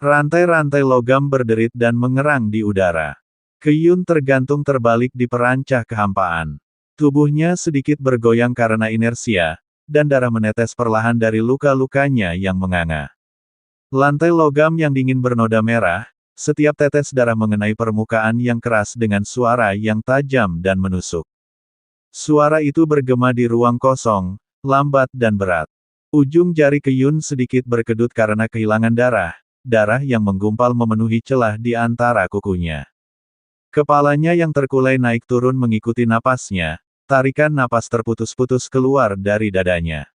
Rantai-rantai logam berderit dan mengerang di udara. Kyun tergantung terbalik di perancah kehampaan. Tubuhnya sedikit bergoyang karena inersia, dan darah menetes perlahan dari luka-lukanya yang menganga. Lantai logam yang dingin bernoda merah, setiap tetes darah mengenai permukaan yang keras dengan suara yang tajam dan menusuk. Suara itu bergema di ruang kosong, lambat dan berat. Ujung jari Kyun sedikit berkedut karena kehilangan darah yang menggumpal memenuhi celah di antara kukunya. Kepalanya yang terkulai naik turun mengikuti napasnya, tarikan napas terputus-putus keluar dari dadanya.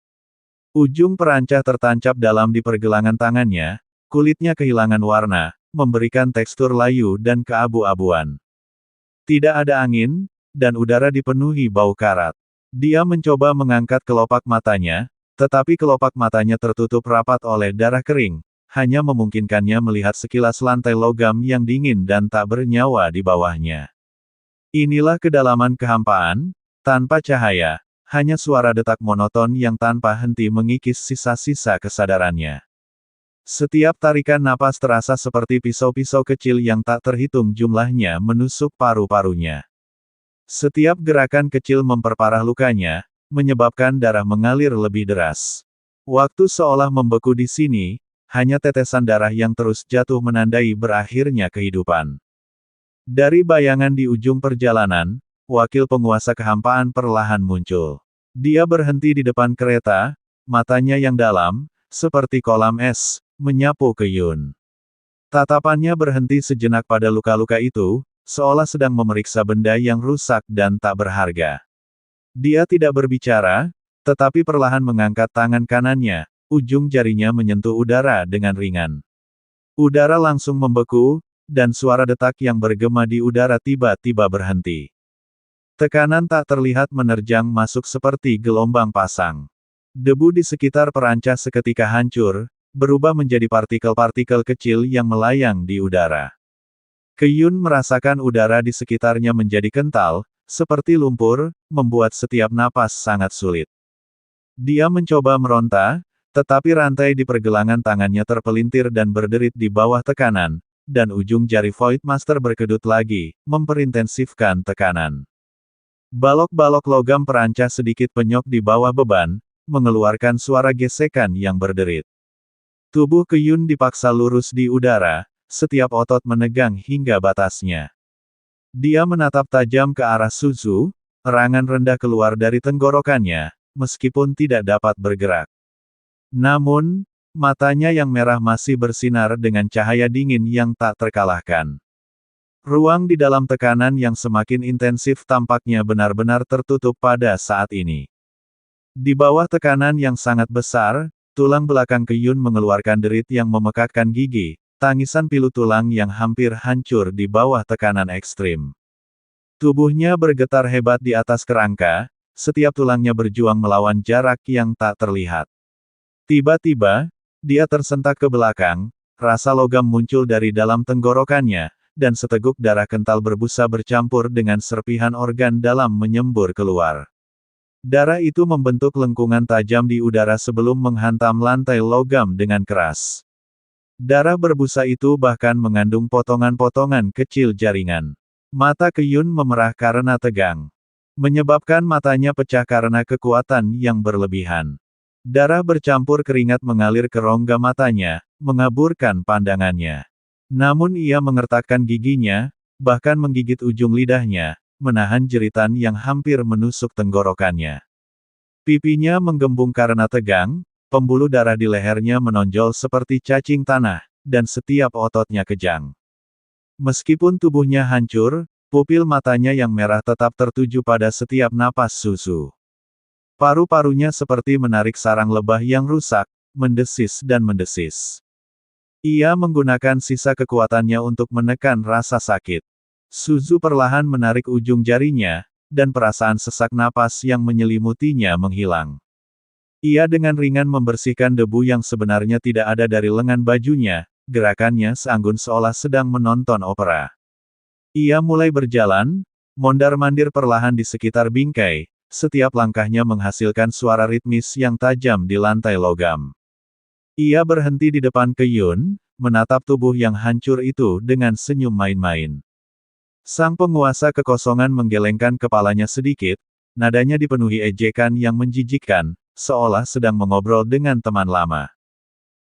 Ujung perancah tertancap dalam di pergelangan tangannya, kulitnya kehilangan warna, memberikan tekstur layu dan keabu-abuan. Tidak ada angin, dan udara dipenuhi bau karat. Dia mencoba mengangkat kelopak matanya, tetapi kelopak matanya tertutup rapat oleh darah kering, hanya memungkinkannya melihat sekilas lantai logam yang dingin dan tak bernyawa di bawahnya. Inilah kedalaman kehampaan, tanpa cahaya, hanya suara detak monoton yang tanpa henti mengikis sisa-sisa kesadarannya. Setiap tarikan napas terasa seperti pisau-pisau kecil yang tak terhitung jumlahnya menusuk paru-parunya. Setiap gerakan kecil memperparah lukanya, menyebabkan darah mengalir lebih deras. Waktu seolah membeku di sini, hanya tetesan darah yang terus jatuh menandai berakhirnya kehidupan. Dari bayangan di ujung perjalanan, wakil penguasa kehampaan perlahan muncul. Dia berhenti di depan kereta, matanya yang dalam, seperti kolam es, menyapu Kyun. Tatapannya berhenti sejenak pada luka-luka itu, seolah sedang memeriksa benda yang rusak dan tak berharga. Dia tidak berbicara, tetapi perlahan mengangkat tangan kanannya, ujung jarinya menyentuh udara dengan ringan. Udara langsung membeku, dan suara detak yang bergema di udara tiba-tiba berhenti. Tekanan tak terlihat menerjang masuk seperti gelombang pasang. Debu di sekitar perancah seketika hancur, berubah menjadi partikel-partikel kecil yang melayang di udara. Kyun merasakan udara di sekitarnya menjadi kental, seperti lumpur, membuat setiap napas sangat sulit. Dia mencoba meronta, tetapi rantai di pergelangan tangannya terpelintir dan berderit di bawah tekanan, dan ujung jari Void Master berkedut lagi, memperintensifkan tekanan. Balok-balok logam perancah sedikit penyok di bawah beban, mengeluarkan suara gesekan yang berderit. Tubuh Kyun dipaksa lurus di udara, setiap otot menegang hingga batasnya. Dia menatap tajam ke arah Suzu, erangan rendah keluar dari tenggorokannya, meskipun tidak dapat bergerak. Namun, matanya yang merah masih bersinar dengan cahaya dingin yang tak terkalahkan. Ruang di dalam tekanan yang semakin intensif tampaknya benar-benar tertutup pada saat ini. Di bawah tekanan yang sangat besar, tulang belakang Kyun mengeluarkan derit yang memekakkan gigi, tangisan pilu tulang yang hampir hancur di bawah tekanan ekstrim. Tubuhnya bergetar hebat di atas kerangka, setiap tulangnya berjuang melawan jarak yang tak terlihat. Tiba-tiba, dia tersentak ke belakang, rasa logam muncul dari dalam tenggorokannya, dan seteguk darah kental berbusa bercampur dengan serpihan organ dalam menyembur keluar. Darah itu membentuk lengkungan tajam di udara sebelum menghantam lantai logam dengan keras. Darah berbusa itu bahkan mengandung potongan-potongan kecil jaringan. Mata Kyun memerah karena tegang, menyebabkan matanya pecah karena kekuatan yang berlebihan. Darah bercampur keringat mengalir ke rongga matanya, mengaburkan pandangannya. Namun ia mengertakkan giginya, bahkan menggigit ujung lidahnya, menahan jeritan yang hampir menusuk tenggorokannya. Pipinya menggembung karena tegang, pembuluh darah di lehernya menonjol seperti cacing tanah, dan setiap ototnya kejang. Meskipun tubuhnya hancur, pupil matanya yang merah tetap tertuju pada setiap napas Suzu. Paru-parunya seperti menarik sarang lebah yang rusak, mendesis dan mendesis. Ia menggunakan sisa kekuatannya untuk menekan rasa sakit. Suzu perlahan menarik ujung jarinya, dan perasaan sesak napas yang menyelimutinya menghilang. Ia dengan ringan membersihkan debu yang sebenarnya tidak ada dari lengan bajunya, gerakannya seanggun seolah sedang menonton opera. Ia mulai berjalan, mondar-mandir perlahan di sekitar bingkai, setiap langkahnya menghasilkan suara ritmis yang tajam di lantai logam. Ia berhenti di depan Kyun, menatap tubuh yang hancur itu dengan senyum main-main. Sang penguasa kekosongan menggelengkan kepalanya sedikit, nadanya dipenuhi ejekan yang menjijikkan, seolah sedang mengobrol dengan teman lama.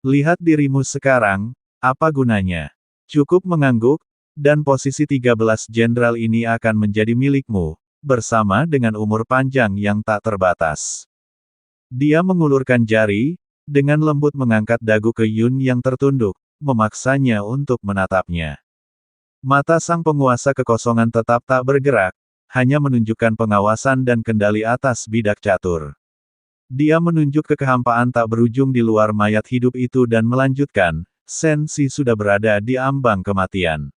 Lihat dirimu sekarang, apa gunanya? Cukup mengangguk, dan posisi 13 jenderal ini akan menjadi milikmu, bersama dengan umur panjang yang tak terbatas. Dia mengulurkan jari, dengan lembut mengangkat dagu ke Yun yang tertunduk, memaksanya untuk menatapnya. Mata sang penguasa kekosongan tetap tak bergerak, hanya menunjukkan pengawasan dan kendali atas bidak catur. Dia menunjuk ke kehampaan tak berujung di luar mayat hidup itu dan melanjutkan, Sen Si sudah berada di ambang kematian.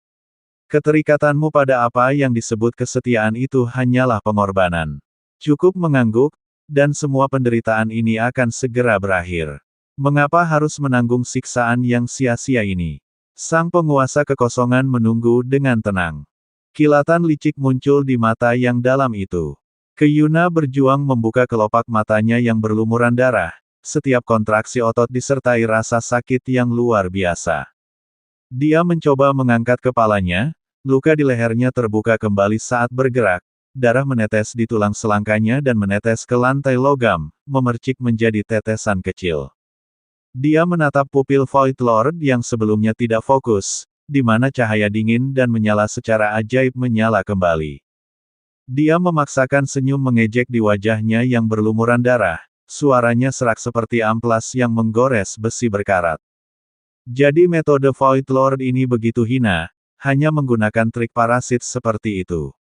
Keterikatanmu pada apa yang disebut kesetiaan itu hanyalah pengorbanan. Cukup mengangguk, dan semua penderitaan ini akan segera berakhir. Mengapa harus menanggung siksaan yang sia-sia ini? Sang penguasa kekosongan menunggu dengan tenang. Kilatan licik muncul di mata yang dalam itu. Kyuna berjuang membuka kelopak matanya yang berlumuran darah, setiap kontraksi otot disertai rasa sakit yang luar biasa. Dia mencoba mengangkat kepalanya, luka di lehernya terbuka kembali saat bergerak, darah menetes di tulang selangkanya dan menetes ke lantai logam, memercik menjadi tetesan kecil. Dia menatap pupil Void Lord yang sebelumnya tidak fokus, di mana cahaya dingin dan menyala secara ajaib menyala kembali. Dia memaksakan senyum mengejek di wajahnya yang berlumuran darah, suaranya serak seperti amplas yang menggores besi berkarat. Jadi metode Void Lord ini begitu hina, hanya menggunakan trik parasit seperti itu.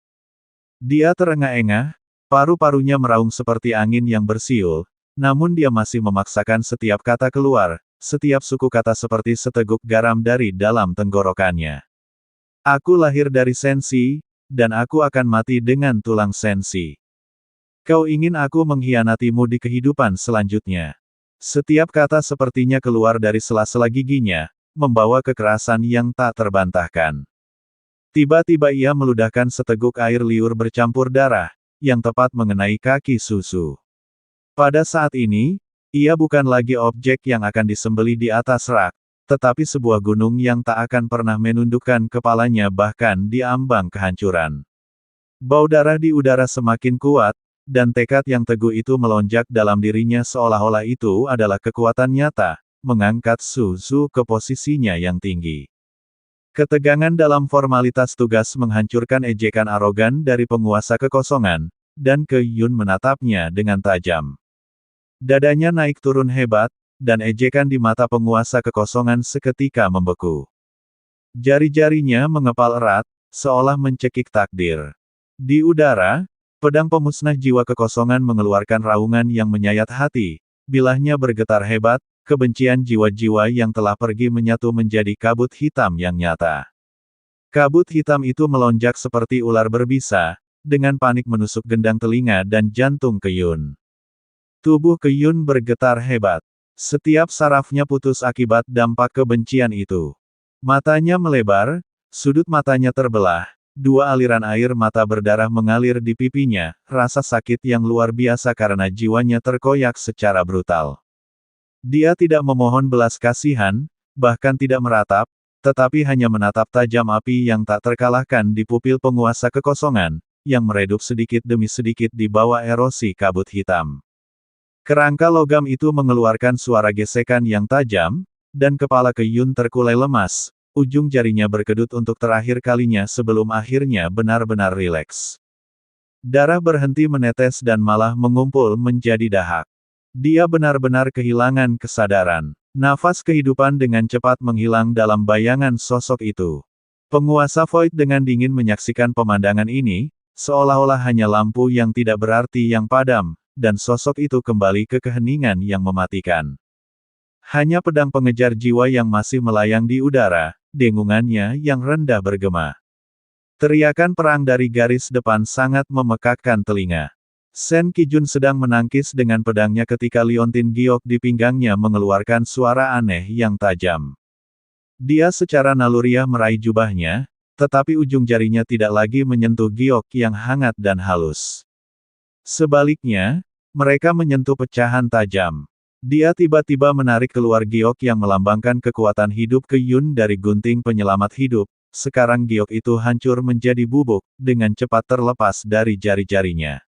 Dia terengah-engah, paru-parunya meraung seperti angin yang bersiul, namun dia masih memaksakan setiap kata keluar, setiap suku kata seperti seteguk garam dari dalam tenggorokannya. Aku lahir dari Sen Si, dan aku akan mati dengan tulang Sen Si. Kau ingin aku mengkhianatimu di kehidupan selanjutnya. Setiap kata sepertinya keluar dari sela-sela giginya, membawa kekerasan yang tak terbantahkan. Tiba-tiba ia meludahkan seteguk air liur bercampur darah, yang tepat mengenai kaki susu. Pada saat ini, ia bukan lagi objek yang akan disembelih di atas rak, tetapi sebuah gunung yang tak akan pernah menundukkan kepalanya bahkan di ambang kehancuran. Bau darah di udara semakin kuat, dan tekad yang teguh itu melonjak dalam dirinya seolah-olah itu adalah kekuatan nyata, mengangkat Su ke posisinya yang tinggi. Ketegangan dalam formalitas tugas menghancurkan ejekan arogan dari penguasa kekosongan, dan Yun menatapnya dengan tajam. Dadanya naik turun hebat, dan ejekan di mata penguasa kekosongan seketika membeku. Jari-jarinya mengepal erat, seolah mencekik takdir. Di udara, pedang pemusnah jiwa kekosongan mengeluarkan raungan yang menyayat hati, bilahnya bergetar hebat, kebencian jiwa-jiwa yang telah pergi menyatu menjadi kabut hitam yang nyata. Kabut hitam itu melonjak seperti ular berbisa, dengan panik menusuk gendang telinga dan jantung Yun. Tubuh Yun bergetar hebat. Setiap sarafnya putus akibat dampak kebencian itu. Matanya melebar, sudut matanya terbelah, dua aliran air mata berdarah mengalir di pipinya, rasa sakit yang luar biasa karena jiwanya terkoyak secara brutal. Dia tidak memohon belas kasihan, bahkan tidak meratap, tetapi hanya menatap tajam api yang tak terkalahkan di pupil penguasa kekosongan, yang meredup sedikit demi sedikit di bawah erosi kabut hitam. Kerangka logam itu mengeluarkan suara gesekan yang tajam, dan kepala Yun terkulai lemas, ujung jarinya berkedut untuk terakhir kalinya sebelum akhirnya benar-benar rileks. Darah berhenti menetes dan malah mengumpul menjadi dahak. Dia benar-benar kehilangan kesadaran. Nafas kehidupan dengan cepat menghilang dalam bayangan sosok itu. Penguasa Void dengan dingin menyaksikan pemandangan ini, seolah-olah hanya lampu yang tidak berarti yang padam, dan sosok itu kembali ke keheningan yang mematikan. Hanya pedang pengejar jiwa yang masih melayang di udara, dengungannya yang rendah bergema. Teriakan perang dari garis depan sangat memekakkan telinga. Sen Kijun sedang menangkis dengan pedangnya ketika liontin giok di pinggangnya mengeluarkan suara aneh yang tajam. Dia secara naluriah meraih jubahnya, tetapi ujung jarinya tidak lagi menyentuh giok yang hangat dan halus. Sebaliknya, mereka menyentuh pecahan tajam. Dia tiba-tiba menarik keluar giok yang melambangkan kekuatan hidup ke Yun dari gunting penyelamat hidup. Sekarang giok itu hancur menjadi bubuk, dengan cepat terlepas dari jari-jarinya.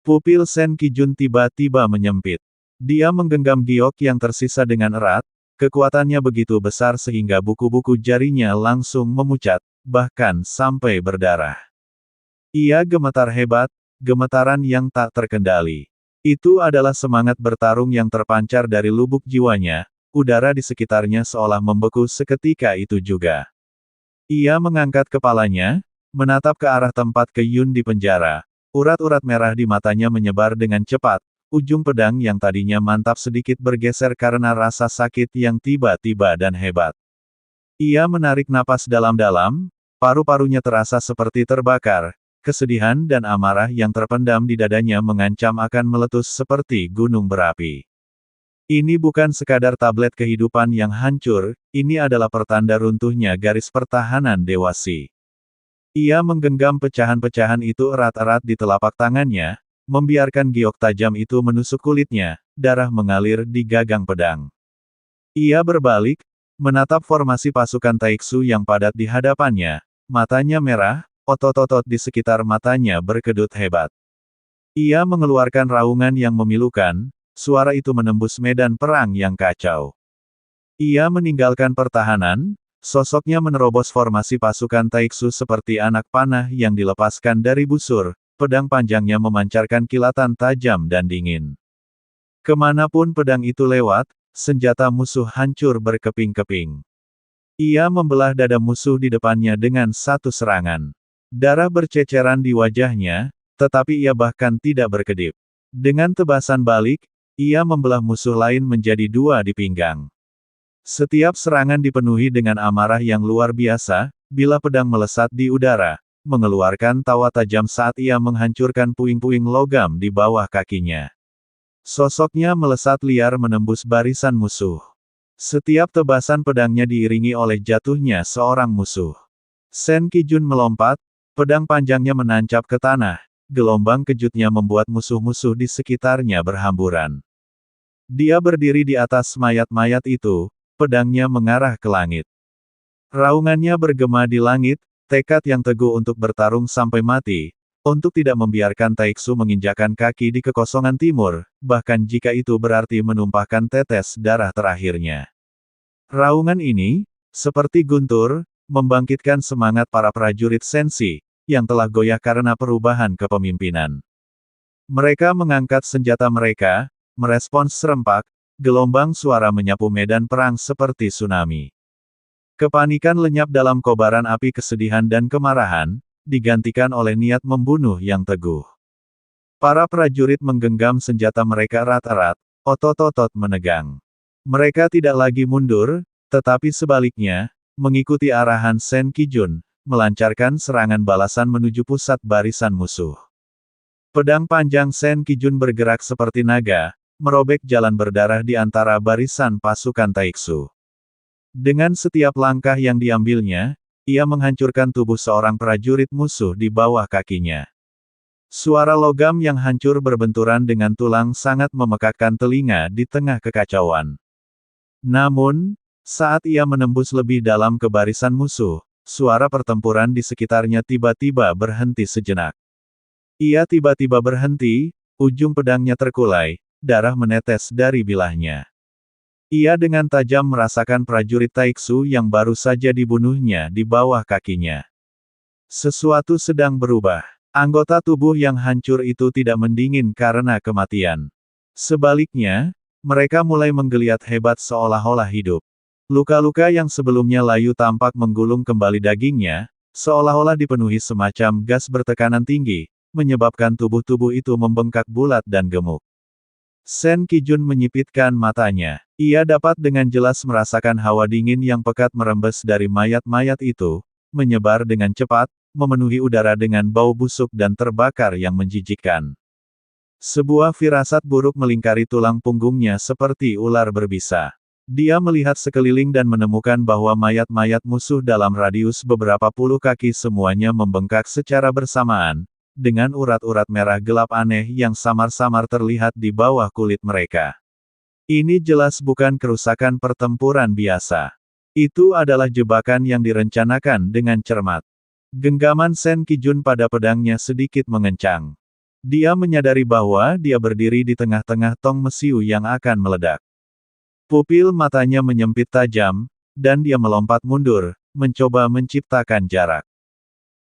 Pupil Sen Kijun tiba-tiba menyempit. Dia menggenggam giok yang tersisa dengan erat, kekuatannya begitu besar sehingga buku-buku jarinya langsung memucat, bahkan sampai berdarah. Ia gemetar hebat, gemetaran yang tak terkendali. Itu adalah semangat bertarung yang terpancar dari lubuk jiwanya, udara di sekitarnya seolah membeku seketika itu juga. Ia mengangkat kepalanya, menatap ke arah tempat ke Yun di penjara. Urat-urat merah di matanya menyebar dengan cepat, ujung pedang yang tadinya mantap sedikit bergeser karena rasa sakit yang tiba-tiba dan hebat. Ia menarik napas dalam-dalam, paru-parunya terasa seperti terbakar. Kesedihan dan amarah yang terpendam di dadanya mengancam akan meletus seperti gunung berapi. Ini bukan sekadar tablet kehidupan yang hancur, ini adalah pertanda runtuhnya garis pertahanan Dewasi. Ia menggenggam pecahan-pecahan itu erat-erat di telapak tangannya, membiarkan giok tajam itu menusuk kulitnya, darah mengalir di gagang pedang. Ia berbalik, menatap formasi pasukan Taiksu yang padat di hadapannya, matanya merah, otot-otot di sekitar matanya berkedut hebat. Ia mengeluarkan raungan yang memilukan, suara itu menembus medan perang yang kacau. Ia meninggalkan pertahanan, sosoknya menerobos formasi pasukan Taiksu seperti anak panah yang dilepaskan dari busur, pedang panjangnya memancarkan kilatan tajam dan dingin. Kemanapun pedang itu lewat, senjata musuh hancur berkeping-keping. Ia membelah dada musuh di depannya dengan satu serangan. Darah berceceran di wajahnya, tetapi ia bahkan tidak berkedip. Dengan tebasan balik, ia membelah musuh lain menjadi dua di pinggang. Setiap serangan dipenuhi dengan amarah yang luar biasa, bila pedang melesat di udara, mengeluarkan tawa tajam saat ia menghancurkan puing-puing logam di bawah kakinya. Sosoknya melesat liar menembus barisan musuh. Setiap tebasan pedangnya diiringi oleh jatuhnya seorang musuh. Sen Kijun melompat, pedang panjangnya menancap ke tanah, gelombang kejutnya membuat musuh-musuh di sekitarnya berhamburan. Dia berdiri di atas mayat-mayat itu, pedangnya mengarah ke langit. Raungannya bergema di langit, tekad yang teguh untuk bertarung sampai mati, untuk tidak membiarkan Taiksu menginjakan kaki di kekosongan timur, bahkan jika itu berarti menumpahkan tetes darah terakhirnya. Raungan ini, seperti guntur, membangkitkan semangat para prajurit Sensi, yang telah goyah karena perubahan kepemimpinan. Mereka mengangkat senjata mereka, merespons serempak, gelombang suara menyapu medan perang seperti tsunami. Kepanikan lenyap dalam kobaran api kesedihan dan kemarahan, digantikan oleh niat membunuh yang teguh. Para prajurit menggenggam senjata mereka erat-erat, otot-otot menegang. Mereka tidak lagi mundur, tetapi sebaliknya, mengikuti arahan Sen Kijun, melancarkan serangan balasan menuju pusat barisan musuh. Pedang panjang Sen Kijun bergerak seperti naga, merobek jalan berdarah di antara barisan pasukan Taiksu. Dengan setiap langkah yang diambilnya, ia menghancurkan tubuh seorang prajurit musuh di bawah kakinya. Suara logam yang hancur berbenturan dengan tulang sangat memekakkan telinga di tengah kekacauan. Namun, saat ia menembus lebih dalam ke barisan musuh, suara pertempuran di sekitarnya tiba-tiba berhenti sejenak. Ia tiba-tiba berhenti, ujung pedangnya terkulai, darah menetes dari bilahnya. Ia dengan tajam merasakan prajurit Taiksu yang baru saja dibunuhnya di bawah kakinya. Sesuatu sedang berubah. Anggota tubuh yang hancur itu tidak mendingin karena kematian. Sebaliknya, mereka mulai menggeliat hebat seolah-olah hidup. Luka-luka yang sebelumnya layu tampak menggulung kembali dagingnya, seolah-olah dipenuhi semacam gas bertekanan tinggi, menyebabkan tubuh-tubuh itu membengkak bulat dan gemuk. Sen Kijun menyipitkan matanya. Ia dapat dengan jelas merasakan hawa dingin yang pekat merembes dari mayat-mayat itu, menyebar dengan cepat, memenuhi udara dengan bau busuk dan terbakar yang menjijikkan. Sebuah firasat buruk melingkari tulang punggungnya seperti ular berbisa. Dia melihat sekeliling dan menemukan bahwa mayat-mayat musuh dalam radius beberapa puluh kaki semuanya membengkak secara bersamaan, dengan urat-urat merah gelap aneh yang samar-samar terlihat di bawah kulit mereka. Ini jelas bukan kerusakan pertempuran biasa. Itu adalah jebakan yang direncanakan dengan cermat. Genggaman Sen Kijun pada pedangnya sedikit mengencang. Dia menyadari bahwa dia berdiri di tengah-tengah tong mesiu yang akan meledak. Pupil matanya menyempit tajam, dan dia melompat mundur, mencoba menciptakan jarak.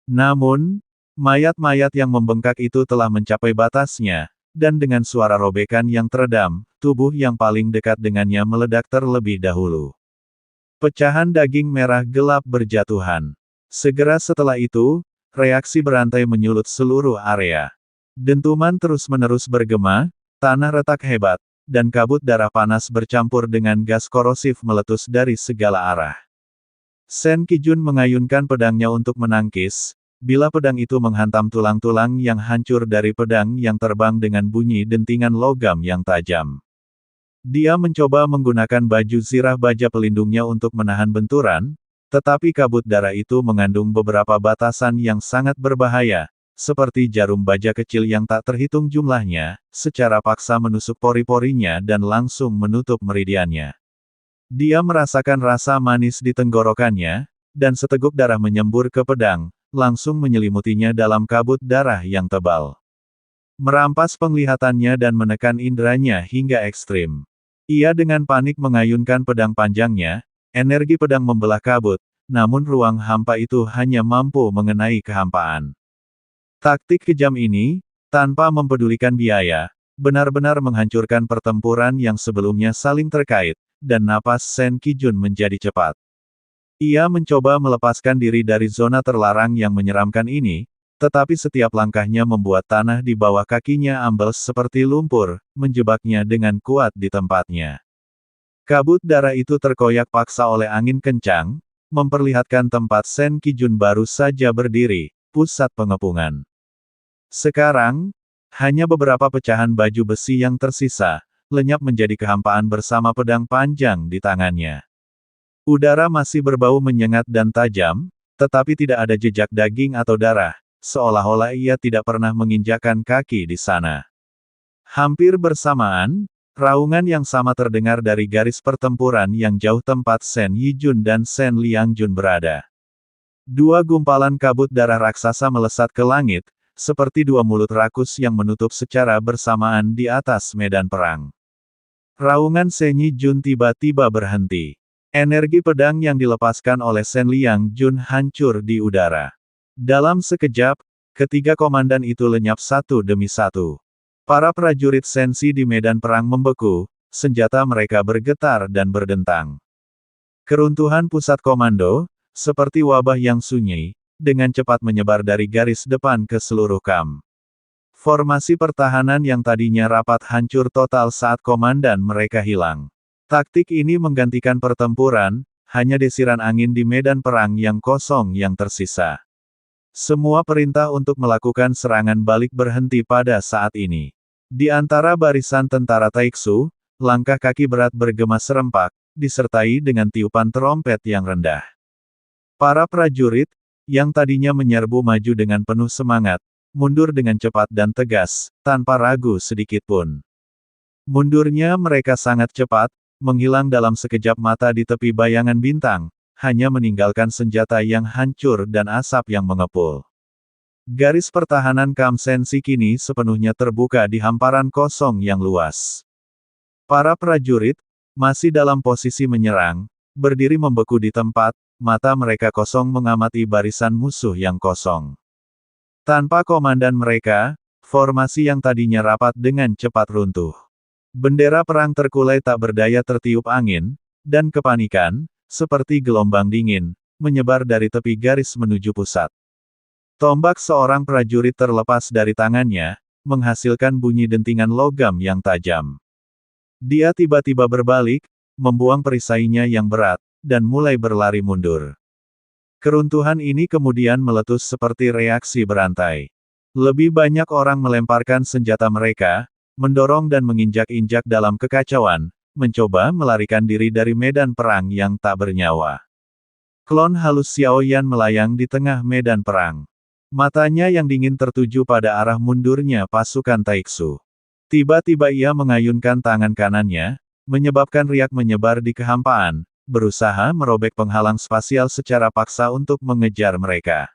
Namun, mayat-mayat yang membengkak itu telah mencapai batasnya, dan dengan suara robekan yang teredam, tubuh yang paling dekat dengannya meledak terlebih dahulu. Pecahan daging merah gelap berjatuhan. Segera setelah itu, reaksi berantai menyulut seluruh area. Dentuman terus-menerus bergema, tanah retak hebat, dan kabut darah panas bercampur dengan gas korosif meletus dari segala arah. Sen Kijun mengayunkan pedangnya untuk menangkis, bila pedang itu menghantam tulang-tulang yang hancur dari pedang yang terbang dengan bunyi dentingan logam yang tajam. Dia mencoba menggunakan baju zirah baja pelindungnya untuk menahan benturan, tetapi kabut darah itu mengandung beberapa batasan yang sangat berbahaya, seperti jarum baja kecil yang tak terhitung jumlahnya, secara paksa menusuk pori-porinya dan langsung menutup meridiannya. Dia merasakan rasa manis di tenggorokannya, dan seteguk darah menyembur ke pedang, langsung menyelimutinya dalam kabut darah yang tebal. Merampas penglihatannya dan menekan inderanya hingga ekstrim. Ia dengan panik mengayunkan pedang panjangnya, energi pedang membelah kabut, namun ruang hampa itu hanya mampu mengenai kehampaan. Taktik kejam ini, tanpa mempedulikan biaya, benar-benar menghancurkan pertempuran yang sebelumnya saling terkait, dan napas Sen Kijun menjadi cepat. Ia mencoba melepaskan diri dari zona terlarang yang menyeramkan ini, tetapi setiap langkahnya membuat tanah di bawah kakinya ambles seperti lumpur, menjebaknya dengan kuat di tempatnya. Kabut darah itu terkoyak paksa oleh angin kencang, memperlihatkan tempat Sen Kijun baru saja berdiri, pusat pengepungan. Sekarang, hanya beberapa pecahan baju besi yang tersisa, lenyap menjadi kehampaan bersama pedang panjang di tangannya. Udara masih berbau menyengat dan tajam, tetapi tidak ada jejak daging atau darah, seolah-olah ia tidak pernah menginjakkan kaki di sana. Hampir bersamaan, raungan yang sama terdengar dari garis pertempuran yang jauh tempat Sen Yijun dan Sen Liangjun berada. Dua gumpalan kabut darah raksasa melesat ke langit, seperti dua mulut rakus yang menutup secara bersamaan di atas medan perang. Raungan Sen Yijun tiba-tiba berhenti. Energi pedang yang dilepaskan oleh Sen Liangjun hancur di udara. Dalam sekejap, ketiga komandan itu lenyap satu demi satu. Para prajurit sensi di medan perang membeku, senjata mereka bergetar dan berdentang. Keruntuhan pusat komando, seperti wabah yang sunyi, dengan cepat menyebar dari garis depan ke seluruh kamp. Formasi pertahanan yang tadinya rapat hancur total saat komandan mereka hilang. Taktik ini menggantikan pertempuran, hanya desiran angin di medan perang yang kosong yang tersisa. Semua perintah untuk melakukan serangan balik berhenti pada saat ini. Di antara barisan tentara Taiksu, langkah kaki berat bergema serempak, disertai dengan tiupan trompet yang rendah. Para prajurit, yang tadinya menyerbu maju dengan penuh semangat, mundur dengan cepat dan tegas, tanpa ragu sedikitpun. Mundurnya mereka sangat cepat, menghilang dalam sekejap mata di tepi bayangan bintang, hanya meninggalkan senjata yang hancur dan asap yang mengepul. Garis pertahanan Kamp Sensi kini sepenuhnya terbuka di hamparan kosong yang luas. Para prajurit, masih dalam posisi menyerang, berdiri membeku di tempat, mata mereka kosong mengamati barisan musuh yang kosong. Tanpa komandan mereka, formasi yang tadinya rapat dengan cepat runtuh. Bendera perang terkulai tak berdaya tertiup angin, dan kepanikan, seperti gelombang dingin, menyebar dari tepi garis menuju pusat. Tombak seorang prajurit terlepas dari tangannya, menghasilkan bunyi dentingan logam yang tajam. Dia tiba-tiba berbalik, membuang perisainya yang berat, dan mulai berlari mundur. Keruntuhan ini kemudian meletus seperti reaksi berantai. Lebih banyak orang melemparkan senjata mereka, mendorong dan menginjak-injak dalam kekacauan, mencoba melarikan diri dari medan perang yang tak bernyawa. Klon halus Xiaoyan melayang di tengah medan perang. Matanya yang dingin tertuju pada arah mundurnya pasukan Taiksu. Tiba-tiba ia mengayunkan tangan kanannya, menyebabkan riak menyebar di kehampaan, berusaha merobek penghalang spasial secara paksa untuk mengejar mereka.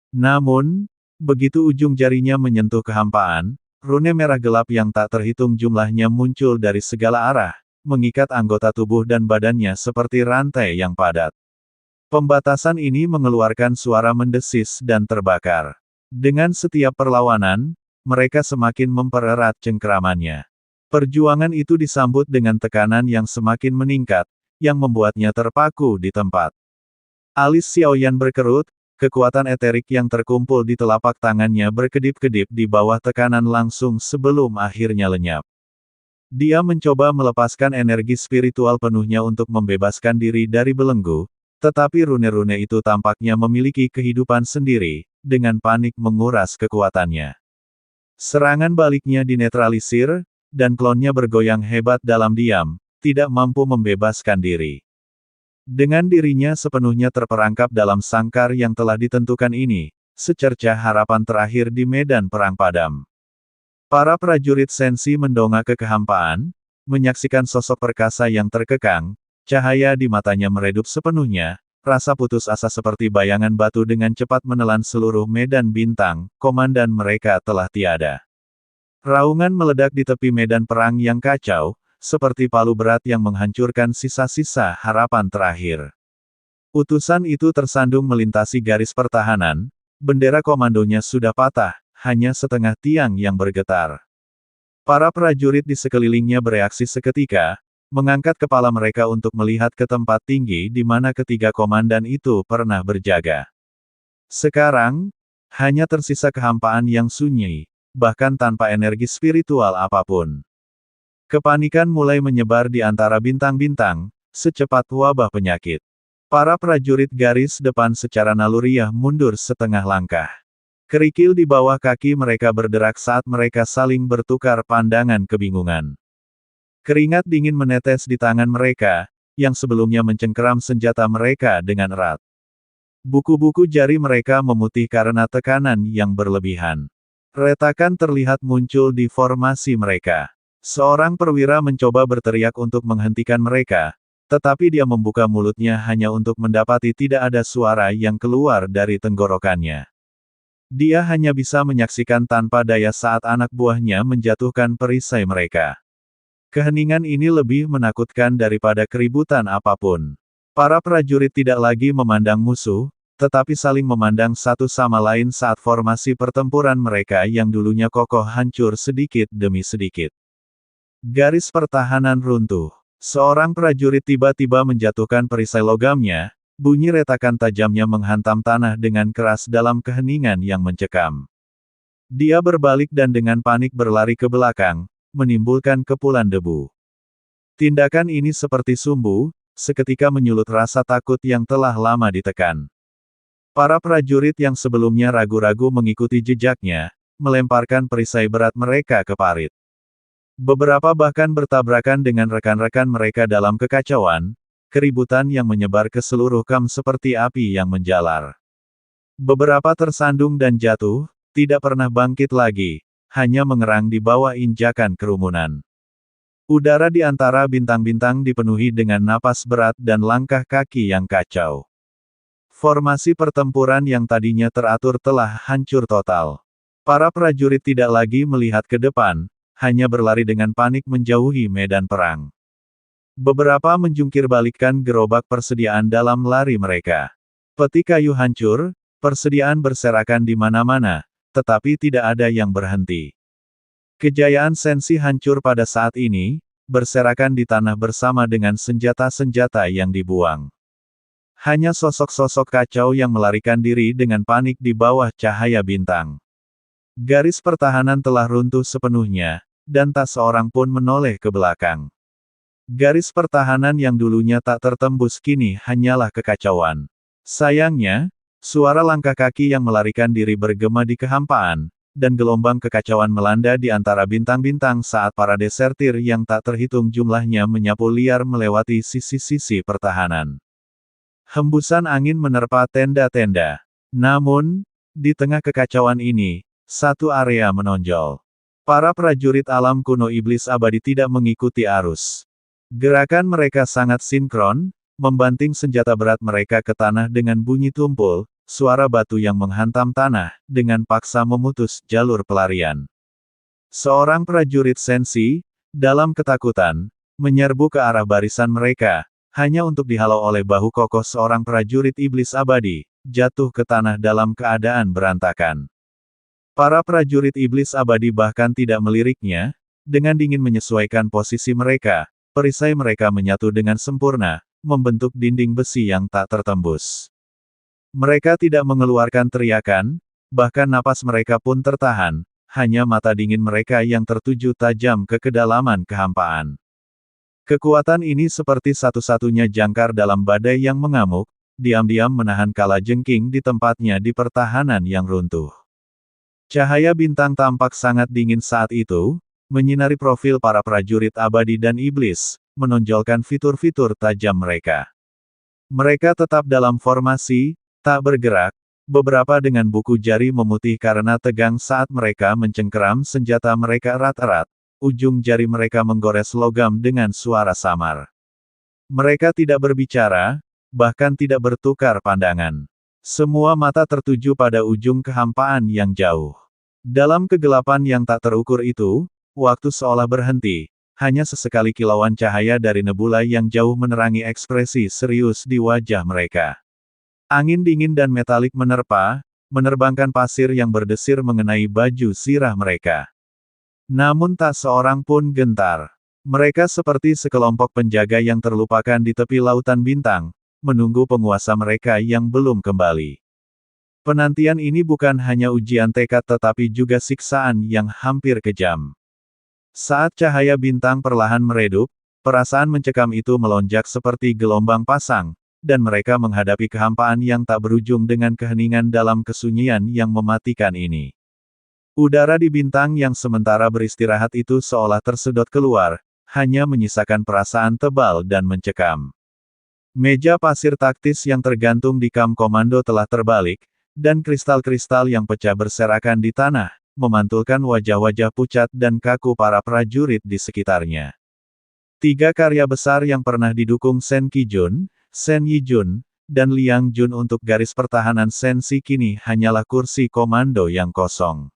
Namun, begitu ujung jarinya menyentuh kehampaan, rune merah gelap yang tak terhitung jumlahnya muncul dari segala arah, mengikat anggota tubuh dan badannya seperti rantai yang padat. Pembatasan ini mengeluarkan suara mendesis dan terbakar. Dengan setiap perlawanan, mereka semakin mempererat cengkeramannya. Perjuangan itu disambut dengan tekanan yang semakin meningkat, yang membuatnya terpaku di tempat. Alis Xiaoyan berkerut, kekuatan eterik yang terkumpul di telapak tangannya berkedip-kedip di bawah tekanan langsung sebelum akhirnya lenyap. Dia mencoba melepaskan energi spiritual penuhnya untuk membebaskan diri dari belenggu, tetapi rune-rune itu tampaknya memiliki kehidupan sendiri, dengan panik menguras kekuatannya. Serangan baliknya dinetralisir, dan klonnya bergoyang hebat dalam diam, tidak mampu membebaskan diri. Dengan dirinya sepenuhnya terperangkap dalam sangkar yang telah ditentukan ini, secercah harapan terakhir di medan perang padam. Para prajurit Sensi mendongak ke kehampaan, menyaksikan sosok perkasa yang terkekang, cahaya di matanya meredup sepenuhnya, rasa putus asa seperti bayangan batu dengan cepat menelan seluruh medan bintang, komandan mereka telah tiada. Raungan meledak di tepi medan perang yang kacau, seperti palu berat yang menghancurkan sisa-sisa harapan terakhir. Utusan itu tersandung melintasi garis pertahanan, bendera komandonya sudah patah, hanya setengah tiang yang bergetar. Para prajurit di sekelilingnya bereaksi seketika, mengangkat kepala mereka untuk melihat ke tempat tinggi di mana ketiga komandan itu pernah berjaga. Sekarang, hanya tersisa kehampaan yang sunyi, bahkan tanpa energi spiritual apapun. Kepanikan mulai menyebar di antara bintang-bintang, secepat wabah penyakit. Para prajurit garis depan secara naluriah mundur setengah langkah. Kerikil di bawah kaki mereka berderak saat mereka saling bertukar pandangan kebingungan. Keringat dingin menetes di tangan mereka, yang sebelumnya mencengkeram senjata mereka dengan erat. Buku-buku jari mereka memutih karena tekanan yang berlebihan. Retakan terlihat muncul di formasi mereka. Seorang perwira mencoba berteriak untuk menghentikan mereka, tetapi dia membuka mulutnya hanya untuk mendapati tidak ada suara yang keluar dari tenggorokannya. Dia hanya bisa menyaksikan tanpa daya saat anak buahnya menjatuhkan perisai mereka. Keheningan ini lebih menakutkan daripada keributan apapun. Para prajurit tidak lagi memandang musuh, tetapi saling memandang satu sama lain saat formasi pertempuran mereka yang dulunya kokoh hancur sedikit demi sedikit. Garis pertahanan runtuh. Seorang prajurit tiba-tiba menjatuhkan perisai logamnya, bunyi retakan tajamnya menghantam tanah dengan keras dalam keheningan yang mencekam. Dia berbalik dan dengan panik berlari ke belakang, menimbulkan kepulan debu. Tindakan ini seperti sumbu, seketika menyulut rasa takut yang telah lama ditekan. Para prajurit yang sebelumnya ragu-ragu mengikuti jejaknya, melemparkan perisai berat mereka ke parit. Beberapa bahkan bertabrakan dengan rekan-rekan mereka dalam kekacauan, keributan yang menyebar ke seluruh kamp seperti api yang menjalar. Beberapa tersandung dan jatuh, tidak pernah bangkit lagi, hanya mengerang di bawah injakan kerumunan. Udara di antara bintang-bintang dipenuhi dengan napas berat dan langkah kaki yang kacau. Formasi pertempuran yang tadinya teratur telah hancur total. Para prajurit tidak lagi melihat ke depan, hanya berlari dengan panik menjauhi medan perang. Beberapa menjungkir balikkan gerobak persediaan dalam lari mereka. Peti kayu hancur, persediaan berserakan di mana-mana, tetapi tidak ada yang berhenti. Kejayaan Sensi hancur pada saat ini, berserakan di tanah bersama dengan senjata-senjata yang dibuang. Hanya sosok-sosok kacau yang melarikan diri dengan panik di bawah cahaya bintang. Garis pertahanan telah runtuh sepenuhnya, dan tak seorang pun menoleh ke belakang. Garis pertahanan yang dulunya tak tertembus kini hanyalah kekacauan. Sayangnya, suara langkah kaki yang melarikan diri bergema di kehampaan, dan gelombang kekacauan melanda di antara bintang-bintang saat para desertir yang tak terhitung jumlahnya menyapu liar melewati sisi-sisi pertahanan. Hembusan angin menerpa tenda-tenda. Namun, di tengah kekacauan ini, satu area menonjol. Para prajurit alam kuno iblis abadi tidak mengikuti arus. Gerakan mereka sangat sinkron, membanting senjata berat mereka ke tanah dengan bunyi tumpul, suara batu yang menghantam tanah, dengan paksa memutus jalur pelarian. Seorang prajurit Senshi, dalam ketakutan, menyerbu ke arah barisan mereka, hanya untuk dihalau oleh bahu kokoh seorang prajurit iblis abadi, jatuh ke tanah dalam keadaan berantakan. Para prajurit iblis abadi bahkan tidak meliriknya, dengan dingin menyesuaikan posisi mereka, perisai mereka menyatu dengan sempurna, membentuk dinding besi yang tak tertembus. Mereka tidak mengeluarkan teriakan, bahkan napas mereka pun tertahan, hanya mata dingin mereka yang tertuju tajam ke kedalaman kehampaan. Kekuatan ini seperti satu-satunya jangkar dalam badai yang mengamuk, diam-diam menahan kalajengking di tempatnya di pertahanan yang runtuh. Cahaya bintang tampak sangat dingin saat itu, menyinari profil para prajurit abadi dan iblis, menonjolkan fitur-fitur tajam mereka. Mereka tetap dalam formasi, tak bergerak, beberapa dengan buku jari memutih karena tegang saat mereka mencengkeram senjata mereka erat-erat, ujung jari mereka menggores logam dengan suara samar. Mereka tidak berbicara, bahkan tidak bertukar pandangan. Semua mata tertuju pada ujung kehampaan yang jauh. Dalam kegelapan yang tak terukur itu, waktu seolah berhenti, hanya sesekali kilauan cahaya dari nebula yang jauh menerangi ekspresi serius di wajah mereka. Angin dingin dan metalik menerpa, menerbangkan pasir yang berdesir mengenai baju sirah mereka. Namun tak seorang pun gentar. Mereka seperti sekelompok penjaga yang terlupakan di tepi lautan bintang, menunggu penguasa mereka yang belum kembali. Penantian ini bukan hanya ujian tekad tetapi juga siksaan yang hampir kejam. Saat cahaya bintang perlahan meredup, perasaan mencekam itu melonjak seperti gelombang pasang, dan mereka menghadapi kehampaan yang tak berujung dengan keheningan dalam kesunyian yang mematikan ini. Udara di bintang yang sementara beristirahat itu seolah tersedot keluar, hanya menyisakan perasaan tebal dan mencekam. Meja pasir taktis yang tergantung di kam komando telah terbalik, dan kristal-kristal yang pecah berserakan di tanah, memantulkan wajah-wajah pucat dan kaku para prajurit di sekitarnya. 3 karya besar yang pernah didukung Sen Qijun, Sen Yijun, dan Liang Jun untuk garis pertahanan Senshi kini hanyalah kursi komando yang kosong.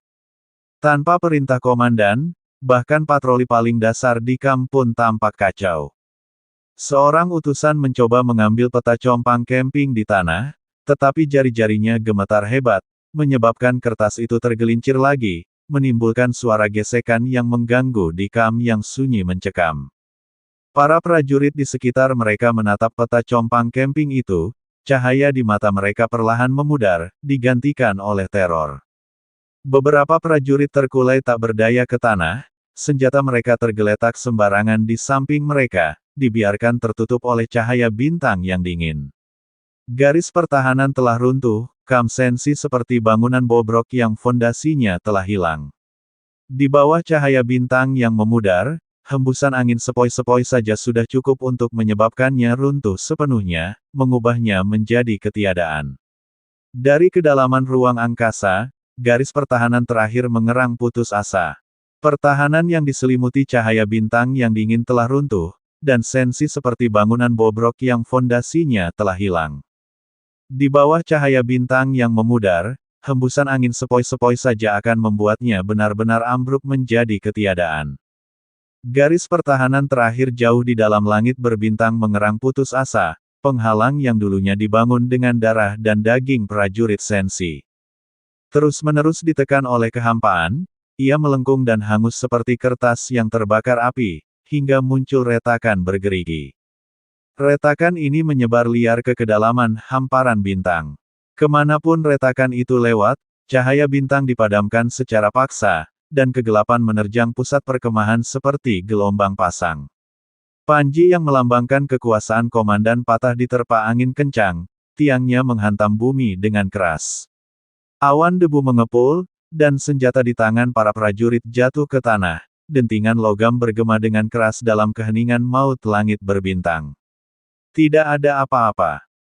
Tanpa perintah komandan, bahkan patroli paling dasar di kam pun tampak kacau. Seorang utusan mencoba mengambil peta compang camping di tanah, tetapi jari-jarinya gemetar hebat, menyebabkan kertas itu tergelincir lagi, menimbulkan suara gesekan yang mengganggu di kam yang sunyi mencekam. Para prajurit di sekitar mereka menatap peta compang camping itu, cahaya di mata mereka perlahan memudar, digantikan oleh teror. Beberapa prajurit terkulai tak berdaya ke tanah, senjata mereka tergeletak sembarangan di samping mereka, dibiarkan tertutup oleh cahaya bintang yang dingin. Garis pertahanan telah runtuh, kam Senshi seperti bangunan bobrok yang fondasinya telah hilang. Di bawah cahaya bintang yang memudar, hembusan angin sepoi-sepoi saja sudah cukup untuk menyebabkannya runtuh sepenuhnya, mengubahnya menjadi ketiadaan. Dari kedalaman ruang angkasa, garis pertahanan terakhir mengerang putus asa. Pertahanan yang diselimuti cahaya bintang yang dingin telah runtuh, dan Senshi seperti bangunan bobrok yang fondasinya telah hilang. Di bawah cahaya bintang yang memudar, hembusan angin sepoi-sepoi saja akan membuatnya benar-benar ambruk menjadi ketiadaan. Garis pertahanan terakhir jauh di dalam langit berbintang mengerang putus asa, penghalang yang dulunya dibangun dengan darah dan daging prajurit Senshi. Terus-menerus ditekan oleh kehampaan, ia melengkung dan hangus seperti kertas yang terbakar api, hingga muncul retakan bergerigi. Retakan ini menyebar liar ke kedalaman hamparan bintang. Kemanapun retakan itu lewat, cahaya bintang dipadamkan secara paksa, dan kegelapan menerjang pusat perkemahan seperti gelombang pasang. Panji yang melambangkan kekuasaan komandan patah diterpa angin kencang, tiangnya menghantam bumi dengan keras. Awan debu mengepul, dan senjata di tangan para prajurit jatuh ke tanah, dentingan logam bergema dengan keras dalam keheningan maut langit berbintang. Tidak ada apa-apa.